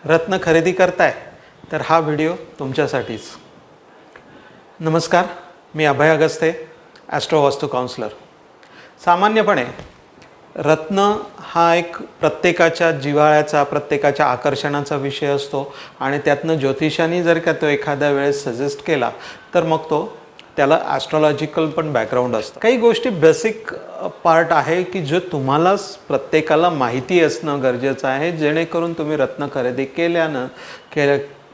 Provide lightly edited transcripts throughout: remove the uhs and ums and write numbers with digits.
रत्न खरेदी करताय तर हा व्हिडिओ तुमच्यासाठीच। नमस्कार, मी अभय अगस्ते, ॲस्ट्रो वास्तू काउन्सलर। सामान्यपणे रत्न हा एक प्रत्येकाच्या जिव्हाळ्याचा, प्रत्येकाच्या आकर्षणाचा विषय असतो आणि त्यातनं ज्योतिषाने जर का तो एखाद्या वेळेस सजेस्ट केला तर मग तो त्याला ॲस्ट्रोलॉजिकल पण बॅकग्राऊंड असतं। काही गोष्टी बेसिक पार्ट आहे की जो तुम्हालाच प्रत्येकाला माहिती असणं गरजेचं आहे, जेणेकरून तुम्ही रत्न खरेदी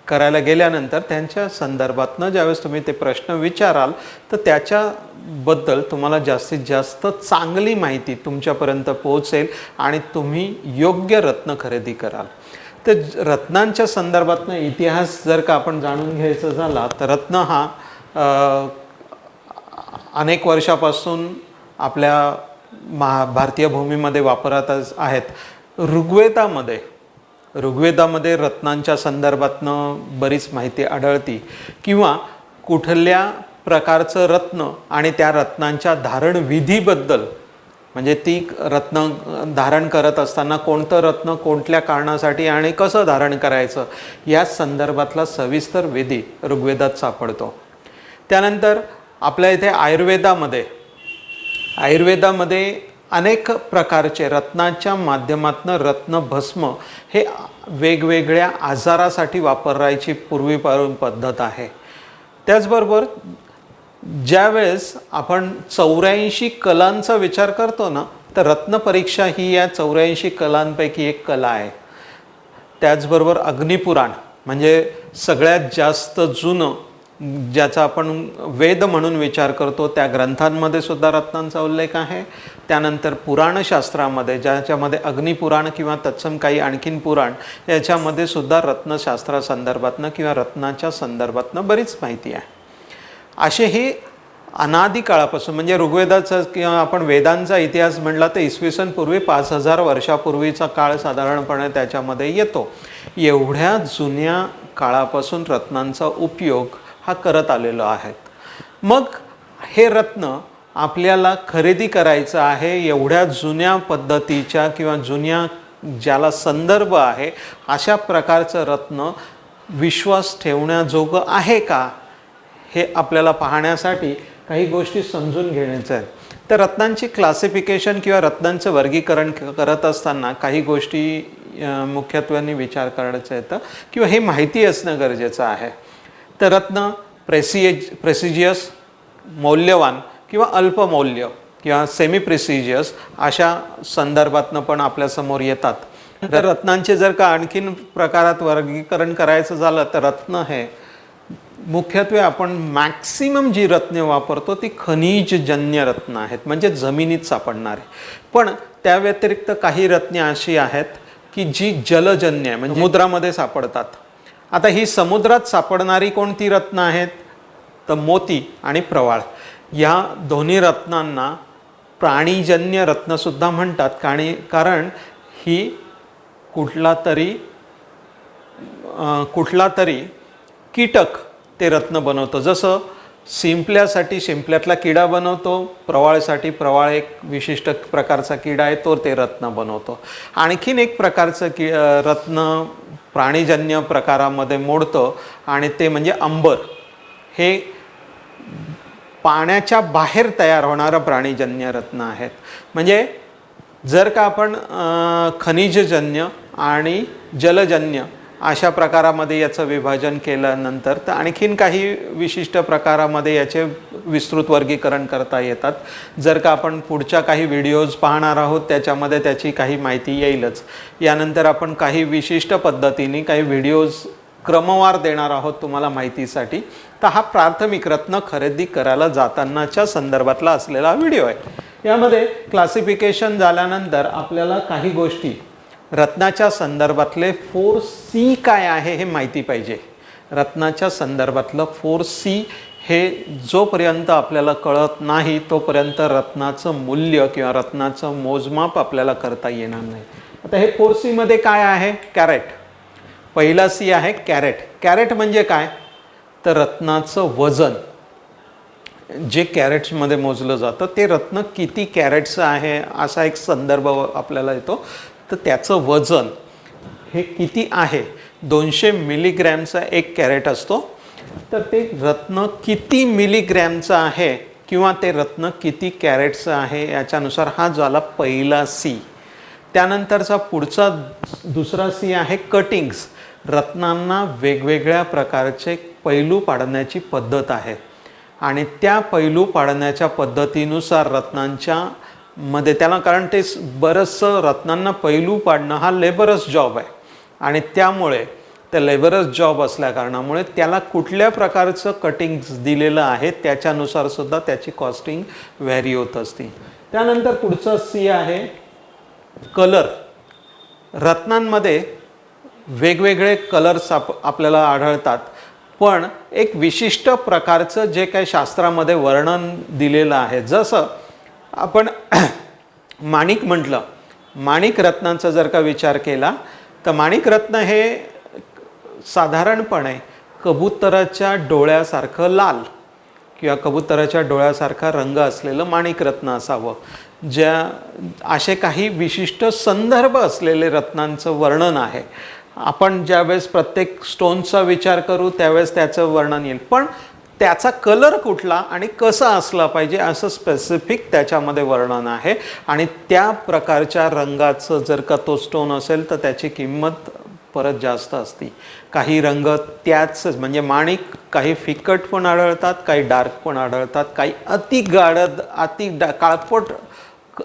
करायला गेल्यानंतर त्यांच्या संदर्भातनं ज्यावेळेस तुम्ही ते प्रश्न विचाराल तर त्याच्याबद्दल तुम्हाला जास्तीत जास्त चांगली माहिती तुमच्यापर्यंत पोहोचेल आणि तुम्ही योग्य रत्न खरेदी कराल। तर रत्नांच्या संदर्भातनं इतिहास जर का आपण जाणून घ्यायचा झाला तर रत्न हा अनेक वर्षापासून आपल्या भारतीय भूमीमध्ये वापरात आहेत। ऋग्वेदामध्ये रत्नांच्या संदर्भातनं बरीच माहिती आढळती किंवा कुठल्या प्रकारचं रत्न आणि त्या रत्नांच्या धारण विधीबद्दल, म्हणजे ती रत्न धारण करत असताना कोणतं रत्न कोणत्या कारणासाठी आणि कसं धारण करायचं या संदर्भातला सविस्तर विधी ऋग्वेदात सापडतो। त्यानंतर आपल्या इथे आयुर्वेदामध्ये अनेक प्रकारचे रत्नाच्या माध्यमातून रत्नभस्म हे वेगवेगळ्या आजारासाठी वापरायची पूर्वीपासून पद्धत आहे। त्याचबरोबर ज्यावेळेस आपण 84 कलांचा विचार करतो ना, तर रत्नपरीक्षा ही या 84 कलांपैकी एक कला आहे। त्याचबरोबर अग्निपुराण म्हणजे सगळ्यात जास्त जुनं, ज्याचा आपण वेद म्हणून विचार करतो, त्या ग्रंथांमध्ये सुद्धा रत्नांचा उल्लेख आहे। त्यानंतर पुराणशास्त्रामध्ये, ज्याच्यामध्ये अग्निपुराण किंवा तत्सम काही आणखीन पुराण, याच्यामध्ये सुद्धा रत्नशास्त्रासंदर्भातनं किंवा रत्नाच्या संदर्भातनं बरीच माहिती आहे। असे हे अनादी काळापासून, म्हणजे ऋग्वेदाचा किंवा आपण वेदांचा इतिहास म्हटला तर इसवी सन पूर्वी 5000 वर्षापूर्वीचा काळ साधारणपणे त्याच्यामध्ये येतो। एवढ्या जुन्या काळापासून रत्नांचा उपयोग हा करत आलेलो आहे। मग हे रत्न आपल्याला खरेदी करायचं आहे, एवढ्या जुन्या पद्धतीच्या किंवा जुन्या ज्याला संदर्भ आहे अशा प्रकारचं रत्न विश्वास ठेवण्याजोगं आहे का, हे आपल्याला पाहण्यासाठी काही गोष्टी समजून घेण्याचं आहे। तर रत्नांची क्लासिफिकेशन किंवा रत्नांचं वर्गीकरण करत असताना काही गोष्टी मुख्यत्वाने विचार करायचं येतं किंवा हे माहिती असणं गरजेचं आहे। तर रत्न प्रेसिजियस, मौल्यवान किंवा अल्पमौल्य किंवा सेमी प्रेसिजियस अशा संदर्भातनं पण आपल्यासमोर येतात। तर रत्नांचे जर का आणखीन प्रकारात वर्गीकरण करायचं झालं तर रत्न हे मुख्यत्वे आपण मॅक्सिमम जी रत्ने वापरतो ती खनिजजन्य रत्न आहेत, म्हणजे जमिनीत सापडणारे। पण त्या व्यतिरिक्त काही रत्ने अशी आहेत की जी जलजन्य आहे, म्हणजे समुद्रामध्ये सापडतात। आता ही समुद्रात सापडणारी कोणती रत्न आहेत तर मोती आणि प्रवाळ, या दोन्ही रत्नांना प्राणीजन्य रत्नसुद्धा म्हणतात। कारण ही कुठला तरी कीटक ते रत्न बनवतो। जसं शिंपल्यासाठी शिंपल्यातला किडा बनवतो, प्रवाळसाठी प्रवाळ एक विशिष्ट प्रकारचा किडा आहे तो ते रत्न बनवतो। आणखीन एक प्रकारचं रत्न प्राणीजन्य प्रकारामध्ये मोडतं आणि ते म्हणजे अंबर। हे पाण्याच्या बाहेर तयार होणारं प्राणीजन्य रत्न आहेत। म्हणजे जर का आपण खनिजजन्य आणि जलजन्य अशा प्रकारामध्ये याचं विभाजन केल्यानंतर तर आणखीन काही विशिष्ट प्रकारामध्ये याचे विस्तृत वर्गीकरण करता येतात। जर का आपण पुढच्या काही व्हिडिओज पाहणार आहोत त्याच्यामध्ये त्याची काही माहिती येईलच। यानंतर आपण काही विशिष्ट पद्धतीने काही व्हिडिओज क्रमवार देणार आहोत तुम्हाला माहितीसाठी। तर हा प्राथमिक रत्न खरेदी करायला जातानाच्या संदर्भातला असलेला व्हिडिओ आहे। यामध्ये क्लासिफिकेशन झाल्यानंतर आपल्याला काही गोष्टी रत्नाच्या संदर्भातले 4C काय आहे हे माहिती पाहिजे। रत्नाच्या संदर्भातलं 4C हे जोपर्यंत आपल्याला कळत नाही तोपर्यंत रत्नाचं मूल्य किंवा रत्नाचं मोजमाप आपल्याला करता येणार नाही। आता हे 4C मध्ये काय आहे? कॅरेट। पहिला C आहे कॅरेट। कॅरेट म्हणजे काय तर रत्नाचं वजन, जे कॅरेट्समध्ये मोजलं जातं ते रत्न किती कॅरेट्स आहे असा एक संदर्भ आपल्याला येतो। तर त्याचं वजन हे किती आहे, 200 मिलीग्रॅमचा 1 कॅरेट असतो, तर ते रत्न किती मिलीग्रॅमचं आहे किंवा ते रत्न किती कॅरेटचं आहे याच्यानुसार हा झाला पहिला सी. त्यानंतरचा पुढचा दुसरा सी आहे कटिंग्स. रत्नांना वेगवेगळ्या प्रकारचे पैलू पाडण्याची पद्धत आहे आणि त्या पैलू पाडण्याच्या पद्धतीनुसार रत्नांच्या मध्ये त्याला, कारण ते बरंचसं रत्नांना पैलू पाडणं हा लेबरस जॉब आहे आणि त्यामुळे ते लेबरस जॉब असल्या कारणामुळे त्याला कुठल्या प्रकारचं कटिंग्स दिलेलं आहे त्याच्यानुसार सुद्धा त्याची कॉस्टिंग व्हॅरी होत असते. त्यानंतर पुढचं सी आहे कलर. रत्नांमध्ये वेगवेगळे कलर्स आपल्याला आढळतात, पण एक विशिष्ट प्रकारचं जे काही शास्त्रामध्ये वर्णन दिलेलं आहे, जसं आपण माणिक म्हटलं, माणिक रत्नांचा जर का विचार केला तर माणिक रत्न हे साधारणपणे कबुतराच्या डोळ्यासारखं लाल किंवा कबुतराच्या डोळ्यासारखा रंग असलेलं माणिक रत्न असावं. ज्या असे काही विशिष्ट संदर्भ असलेले रत्नांचं वर्णन आहे. आपण ज्यावेळेस प्रत्येक स्टोनचा विचार करू त्यावेळेस त्याचं वर्णन येईल, पण त्याचा कलर कुठला आणि कसा असला पाहिजे असं स्पेसिफिक त्याच्यामध्ये वर्णन आहे आणि त्या प्रकारच्या रंगाचं जर का तो स्टोन असेल तर त्याची किंमत परत जास्त असते. काही रंग त्याच म्हणजे माणिक काही फिकट पण आढळतात, काही डार्क पण आढळतात, काही अति गाढ काळपट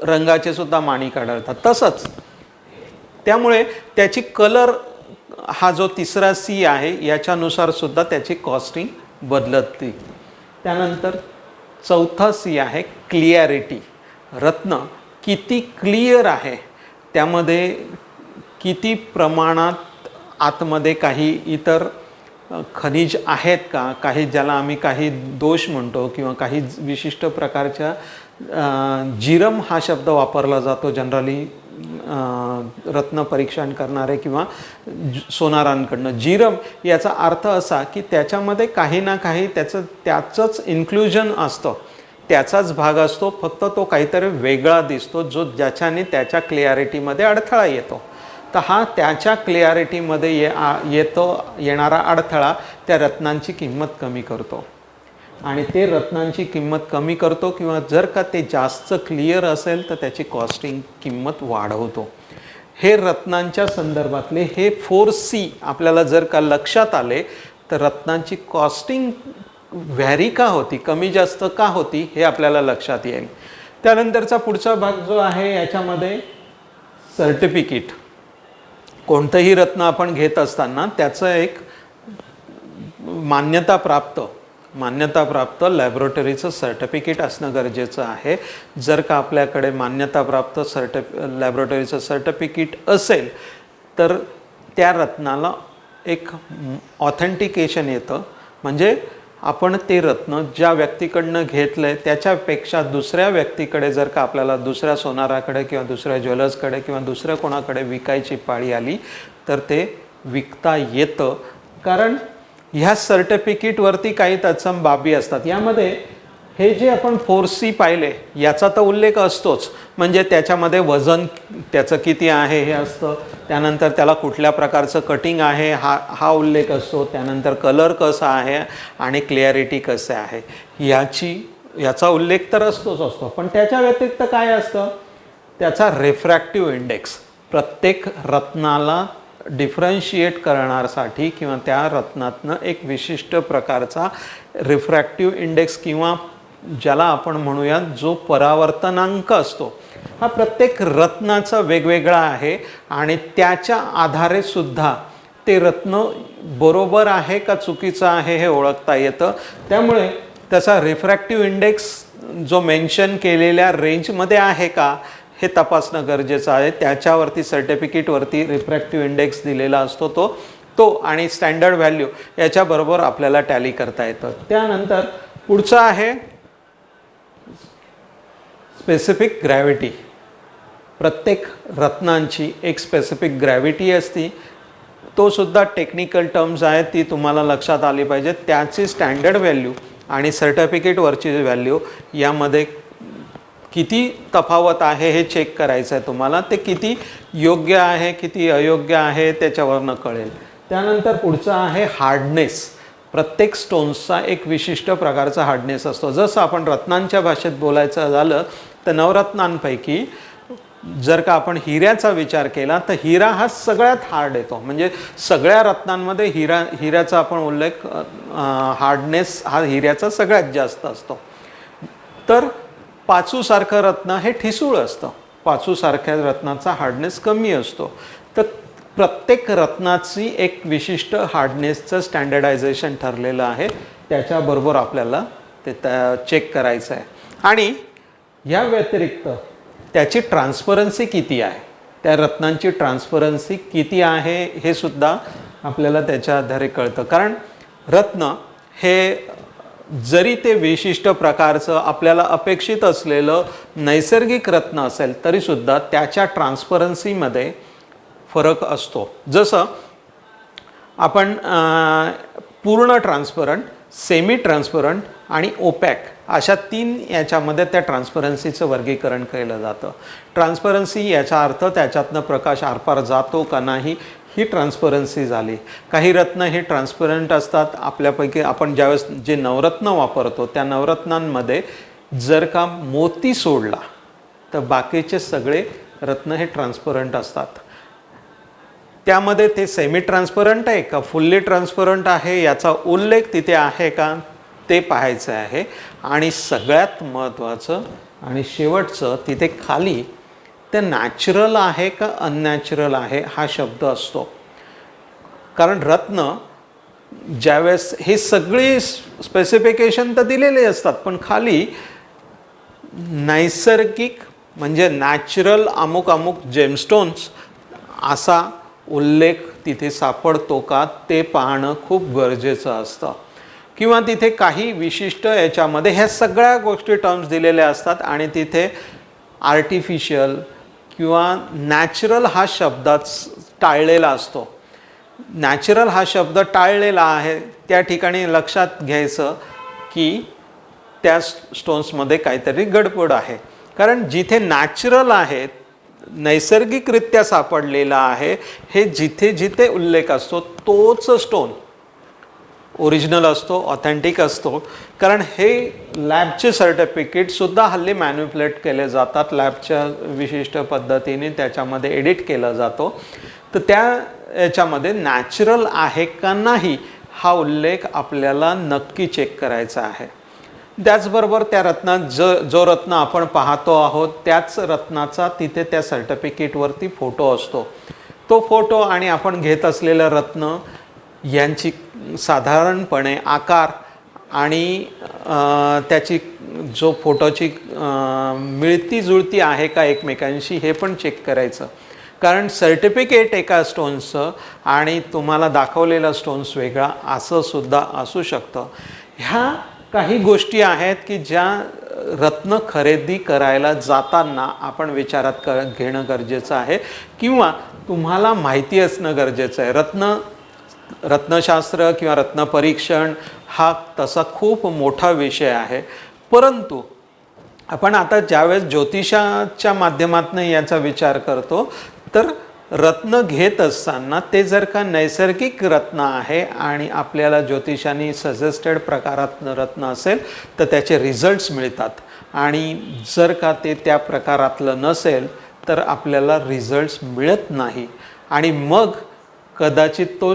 रंगाचे सुद्धा माणिक आढळतात. तसंच त्यामुळे त्याची कलर हा जो तिसरा सी आहे याच्यानुसार सुद्धा त्याची कॉस्टिंग बदलते. त्यानंतर चौथा सी आहे क्लिअरिटी. रत्न किती क्लिअर आहे, त्यामध्ये किती प्रमाणात आतमध्ये काही इतर खनिज आहेत का, काही ज्याला आम्ही काही दोष म्हणतो किंवा काही विशिष्ट प्रकारच्या जिरम हा शब्द वापरला जातो जनरली रत्न परीक्षण करणारे किंवा सोनारांकडनं. जिरम याचा अर्थ असा की त्याच्यामध्ये काही ना काही त्याचंच इन्क्लुजन असतं, त्याचाच भाग असतो, फक्त तो काहीतरी वेगळा दिसतो जो ज्याच्याने त्याच्या क्लिअरिटीमध्ये अडथळा येतो. तर हा त्याच्या क्लिअरिटीमध्ये येणारा अडथळा त्या रत्नांची किंमत कमी करतो आणि ते रत्नांची किंमत कमी करतो किंवा जर का ते जास्त क्लिअर असेल तर त्याची कॉस्टिंग किंमत वाढवतो. हे रत्नांच्या संदर्भातले हे 4C आपल्याला जर का लक्षात आले तर रत्नांची कॉस्टिंग व्हॅरी का होती, कमी जास्त का होती हे आपल्याला लक्षात येईल. त्यानंतरचा पुढचा भाग जो आहे याच्यामध्ये सर्टिफिकेट. कोणतंही रत्न आपण घेत असताना त्याचं एक मान्यताप्राप्त लॅबोरेटरीचं सर्टिफिकेट असणं गरजेचं आहे. जर का आपल्याकडे मान्यताप्राप्त लॅबोरेटरीचं सर्टिफिकेट असेल तर त्या रत्नाला एक ऑथेंटिकेशन येतं, म्हणजे आपण ते रत्न ज्या व्यक्तीकडनं घेतलं आहे त्याच्यापेक्षा दुसऱ्या व्यक्तीकडे जर का आपल्याला दुसऱ्या सोनाराकडे किंवा दुसऱ्या ज्वेलर्सकडे किंवा दुसऱ्या कोणाकडे विकायची पाळी आली तर ते विकता येतं. कारण ह्या सर्टिफिकेटवरती काही तत्सम बाबी असतात. यामध्ये हे जे आपण 4C पाहिले याचा तर उल्लेख असतोच, म्हणजे त्याच्यामध्ये वजन त्याचं किती आहे हे असतं, त्यानंतर त्याला कुठल्या प्रकारचं कटिंग आहे हा उल्लेख असतो, त्यानंतर कलर कसा आहे आणि क्लिअरिटी कसं आहे याचा उल्लेख तर असतो. पण त्याच्या व्यतिरिक्त काय असतं, त्याचा रिफ्रॅक्टिव्ह इंडेक्स. प्रत्येक रत्नाला डिफरन्शिएट करण्यासाठी किंवा त्या रत्नातनं एक विशिष्ट प्रकारचा रिफ्रॅक्टिव्ह इंडेक्स किंवा ज्याला आपण म्हणूया जो परावर्तनांक असतो, हा प्रत्येक रत्नाचा वेगवेगळा आहे आणि त्याच्या आधारे सुद्धा ते रत्न बरोबर आहे का चुकीचं आहे हे ओळखता येतं. त्यामुळे त्याचा रिफ्रॅक्टिव्ह इंडेक्स जो मेन्शन केलेल्या रेंजमध्ये आहे का हे तपासणं गरजेचं आहे. त्याच्यावरती सर्टिफिकेटवरती रिफ्रॅक्टिव्ह इंडेक्स दिलेला असतो तो आणि स्टँडर्ड व्हॅल्यू याच्याबरोबर आपल्याला टॅली करता येतं. त्यानंतर पुढचं आहे स्पेसिफिक ग्रॅव्हिटी. प्रत्येक रत्नांची एक स्पेसिफिक ग्रॅव्हिटी असती, तो सुद्धा टेक्निकल टर्म्स आहेत, ती तुम्हाला लक्षात आली पाहिजे. त्याची स्टँडर्ड व्हॅल्यू आणि सर्टिफिकेटवरची व्हॅल्यू यामध्ये किती तफावत आहे हे चेक करायचं आहे तुम्हाला. ते किती योग्य आहे किती अयोग्य आहे त्याच्यावरनं कळेल. त्यानंतर पुढचं आहे हार्डनेस. प्रत्येक स्टोन्सचा एक विशिष्ट प्रकारचा हार्डनेस असतो. जसं आपण रत्नांच्या भाषेत बोलायचं झालं तर नवरत्नांपैकी जर का आपण हिऱ्याचा विचार केला तर हिरा हा सगळ्यात हार्ड येतो. म्हणजे सगळ्या रत्नांमध्ये हिऱ्याचा आपण उल्लेख हार्डनेस हा हिऱ्याचा सगळ्यात जास्त असतो. तर पाचूसारखं रत्न हे ठिसूळ असतं. पाचूसारख्या रत्नाचा हार्डनेस कमी असतो. तर प्रत्येक रत्नाची एक विशिष्ट हार्डनेसचं स्टँडर्डायझेशन ठरलेलं आहे. त्याच्याबरोबर आपल्याला ते चेक करायचं आहे. आणि या व्यतिरिक्त त्याची ट्रान्सपरन्सी किती आहे, त्या रत्नांची ट्रान्सपरन्सी किती आहे हे सुद्धा आपल्याला त्याच्या आधारे कळतं. कारण रत्न हे जरी ते विशिष्ट प्रकारचं आपल्याला अपेक्षित असलेलं नैसर्गिक रत्न असेल तरीसुद्धा त्याच्या ट्रान्सपरन्सीमध्ये फरक असतो. जसं आपण पूर्ण ट्रान्सपरंट, सेमी ट्रान्सपरंट आणि ओपॅक अशा 3 याच्यामध्ये त्या ट्रान्सपरन्सीचं वर्गीकरण केलं जातं. ट्रान्सपरन्सी याचा अर्थ त्याच्यातनं प्रकाश आरपार जातो का नाही ही ट्रान्सपरन्सी झाली. काही रत्न हे ट्रान्सपरंट असतात. आपल्यापैकी आपण ज्यावेळेस जे नवरत्न वापरतो त्या नवरत्नांमध्ये जर का मोती सोडला तर बाकीचे सगळे रत्न हे ट्रान्सपरंट असतात. त्यामध्ये ते सेमी ट्रान्सपरंट आहे का फुल्ली ट्रान्सपरंट आहे याचा उल्लेख तिथे आहे का ते पाहायचं आहे. आणि सगळ्यात महत्त्वाचं आणि शेवटचं तिथे खाली ते नॅचरल आहे का अननॅचरल आहे हा शब्द असतो. कारण रत्न ज्यावेळेस हे सगळे स्पेसिफिकेशन तर दिलेले असतात पण खाली नैसर्गिक म्हणजे नॅचरल अमुक अमुक जेमस्टोन्स असा उल्लेख तिथे सापडतो का ते पाहणं खूप गरजेचं असतं. किंवा तिथे काही विशिष्ट याच्यामध्ये ह्या सगळ्या गोष्टी टर्म्स दिलेल्या असतात आणि तिथे आर्टिफिशियल किंवा नॅचरल हा शब्दात टाळलेला असतो. नॅचरल हा शब्द टाळलेला आहे त्या ठिकाणी लक्षात घ्यायचं की त्या स्टोन्समध्ये काहीतरी गडबड आहे. कारण जिथे नॅचरल आहे नैसर्गिकरित्या सापडलेला आहे हे जिथे जिथे उल्लेख असतो तोच स्टोन ओरिजिनल असतो, ऑथेंटिक असतो. कारण हे लॅबचे सर्टिफिकेटसुद्धा हल्ली मॅन्युप्युलेट केले जातात. लॅबच्या विशिष्ट पद्धतीने त्याच्यामध्ये एडिट केलं जातो. तर त्या याच्यामध्ये नॅचरल आहे का नाही हा उल्लेख आपल्याला नक्की चेक करायचा आहे. त्याचबरोबर त्या रत्नात जो रत्न आपण पाहतो आहोत त्याच रत्नाचा तिथे त्या सर्टिफिकेटवरती फोटो असतो. तो फोटो आणि आपण घेत असलेलं रत्न यांची साधारणपणे आकार आणि त्याची जो फोटोची मिळती जुळती आहे का एकमेकांशी हे पण चेक करायचं. कारण सर्टिफिकेट एका स्टोन्सचं आणि तुम्हाला दाखवलेला स्टोन्स वेगळा असं सुद्धा असू शकतं. ह्या काही गोष्टी आहेत की ज्या रत्न खरेदी करायला जाताना आपण विचारात घेणं गरजेचं आहे किंवा तुम्हाला माहिती असणं गरजेचं आहे. रत्नशास्त्र किंवा रत्नपरीक्षण हा तसा खूप मोठा विषय आहे. परंतु आपण आता ज्यावेळेस ज्योतिषाच्या माध्यमातून याचा विचार करतो तर रत्न घेत असताना ते जर का नैसर्गिक रत्न आहे आणि आपल्याला ज्योतिषाने सजेस्टेड प्रकारात रत्न असेल तर त्याचे रिझल्ट्स मिळतात. आणि जर का ते त्या प्रकारातलं नसेल तर आपल्याला रिझल्ट्स मिळत नाही. आणि मग कदाचित तो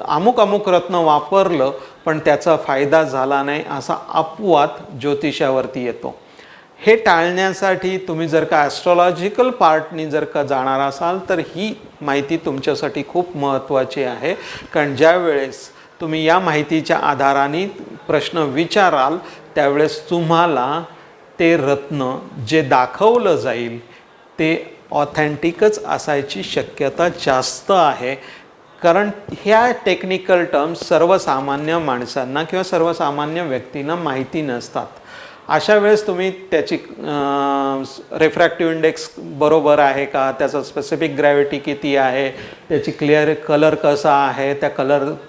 अमुक रत्न वापरलं पण त्याचा फायदा झाला नाही असा अपवाद ज्योतिषावरती येतो. हे टाळण्यासाठी तुम्ही जर का ॲस्ट्रॉलॉजिकल पार्टनी जर का जाणार असाल तर ही माहिती तुमच्यासाठी खूप महत्त्वाची आहे. कारण ज्या वेळेस तुम्ही या माहितीच्या आधाराने प्रश्न विचाराल त्यावेळेस तुम्हाला ते रत्न जे दाखवलं जाईल ते ऑथेंटिकच असायची शक्यता जास्त आहे. कारण ह्या टेक्निकल टर्म्स सर्वसामान्य माणसांना किंवा सर्वसामान्य व्यक्तींना माहिती नसतात. अशा वेळेस तुम्ही त्याची रिफ्रॅक्टिव्ह इंडेक्स बरोबर आहे का, त्याचं स्पेसिफिक ग्रॅव्हिटी किती आहे, त्याची कलर कसा आहे, त्या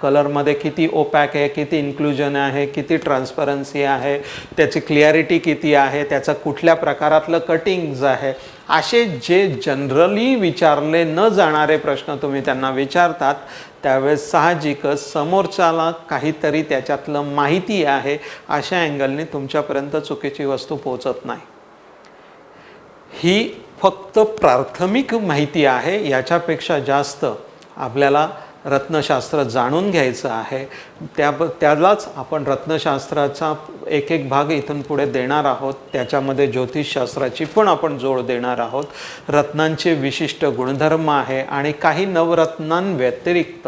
कलरमध्ये किती ओपॅक आहे, किती इन्क्लुजन आहे, किती ट्रान्सपरन्सी आहे, त्याची क्लिअरिटी किती आहे, त्याचं कुठल्या प्रकारातलं कटिंग्ज आहे, असे जे जनरली विचारले न जाणारे प्रश्न तुम्ही त्यांना विचारतात त्यावेळेस साहजिकच समोरच्याला काहीतरी त्याच्यातलं माहिती आहे अशा अँगलने तुमच्यापर्यंत चुकीची वस्तू पोहोचत नाही. ही फक्त प्राथमिक माहिती आहे. याच्यापेक्षा जास्त आपल्याला रत्नशास्त्र जाणून घ्यायचं आहे. त्यालाच आपण रत्नशास्त्राचा एक एक भाग इथून पुढे देणार आहोत. त्याच्यामध्ये ज्योतिषशास्त्राची पण आपण जोड देणार आहोत. रत्नांचे विशिष्ट गुणधर्म आहे आणि काही नवरत्नांव्यतिरिक्त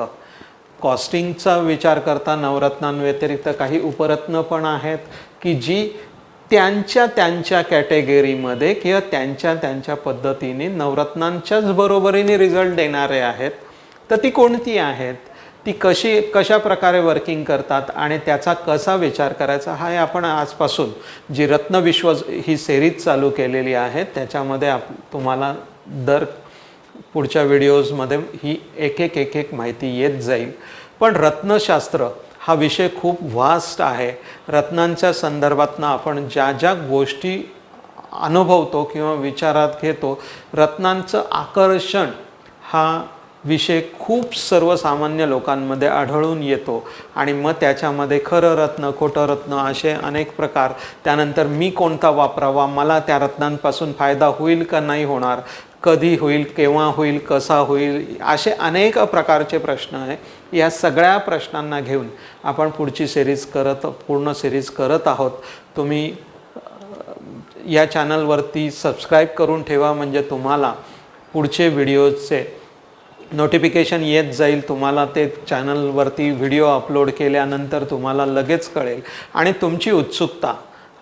कॉस्टिंगचा विचार करता नवरत्नांव्यतिरिक्त काही उपरत्न पण आहेत की जी त्यांच्या कॅटेगरीमध्ये किंवा त्यांच्या पद्धतीने नवरत्नांच्याच बरोबरीने रिझल्ट देणारे आहेत. तर ती कोणती आहेत, ती कशा प्रकारे वर्किंग करतात आणि त्याचा कसा विचार करायचा, हा आपण आजपासून जी रत्नविश्व ही सिरीज चालू केलेली आहे त्याच्यामध्ये तुम्हाला पुढच्या व्हिडिओजमध्ये ही एक एक माहिती येत जाईल. पण रत्नशास्त्र हा विषय खूप वास्ट आहे. रत्नांच्या संदर्भातनं आपण ज्या गोष्टी अनुभवतो किंवा विचारात घेतो, रत्नांचं आकर्षण हा विषय खूप सर्वसामान्य लोकांमध्ये आढळून येतो आणि मग त्याच्यामध्ये खरं रत्न खोटं रत्न असे अनेक प्रकार, त्यानंतर मी कोणता वापरावा, मला त्या रत्नांपासून फायदा होईल का नाही होणार, कधी होईल, केव्हा होईल, कसा होईल, असे अनेक प्रकारचे प्रश्न आहे. या सगळ्या प्रश्नांना घेऊन आपण पूर्ण सिरीज करत आहोत. तुम्ही या चॅनलवरती सबस्क्राईब करून ठेवा म्हणजे तुम्हाला पुढचे व्हिडिओचे नोटिफिकेशन येत जाईल. तुम्हाला ते चॅनलवरती व्हिडिओ अपलोड केल्यानंतर तुम्हाला लगेच कळेल आणि तुमची उत्सुकता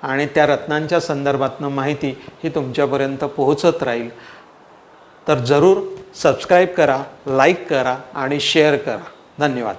आणि त्या रत्नांच्या संदर्भातनं माहिती ही तुमच्यापर्यंत पोहोचत राहील. तर जरूर सबस्क्राईब करा, लाईक करा आणि शेअर करा. धन्यवाद.